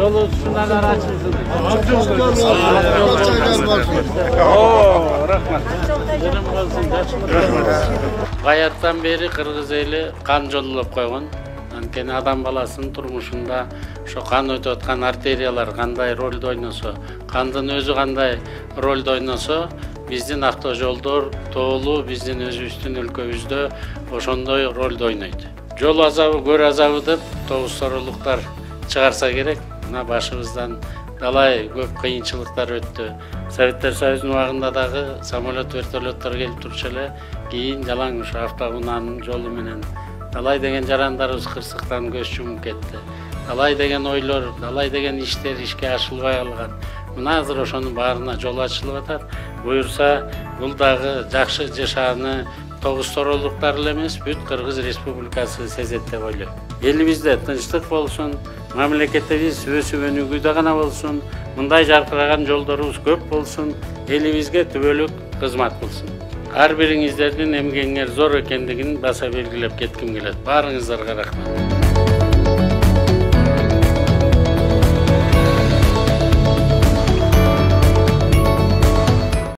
Жол ушундан ачылсын. Рахмат. Баяттан бери кыргыз эли кан жолдоп койгон. Анткени адам баласынын турмушунда ошо кан өтүп аткан артериялар кандай ролду ойносо, кандын өзү кандай ролду ойносо, биздин автожолдор тоолуу биздин өзүбүздүн өлкөбүздө ошондой ролду ойнойт. Жол азабы, көр азабы деп тогуз-сорулуктар чыгарса керек. Мына башыбыздан талай көп кыйынчылыктар өттү. Советтер Союзунун убагында дагы самолет, вертолеттор келип турчу эле, кийин жалаң ушу автоунаанын жолу менен талай деген жарандарыбыз кырсыктан көз жумуп кетти. Талай деген ойлор, талай деген иштер ишке ашылбай калган. Мына азыр ошонун баарына жол ачылып атат. Буюрса, бул дагы жакшы жашааны тогуз-сорулуктар эле эмес, бүт Кыргыз Республикасы сезет деп ойлойм. Элибизде тынчтык болсун, мамлекетибиз өсүп өнүгүүдө гана болсун, мындай жаркыраган жолдорубуз көп болсун, элибизге түбөлүк кызмат кылсын. Ар бириңиздердин эмгегиңер зор экендигин баса белгилеп кетким келет. Баарыңыздарга рахмат.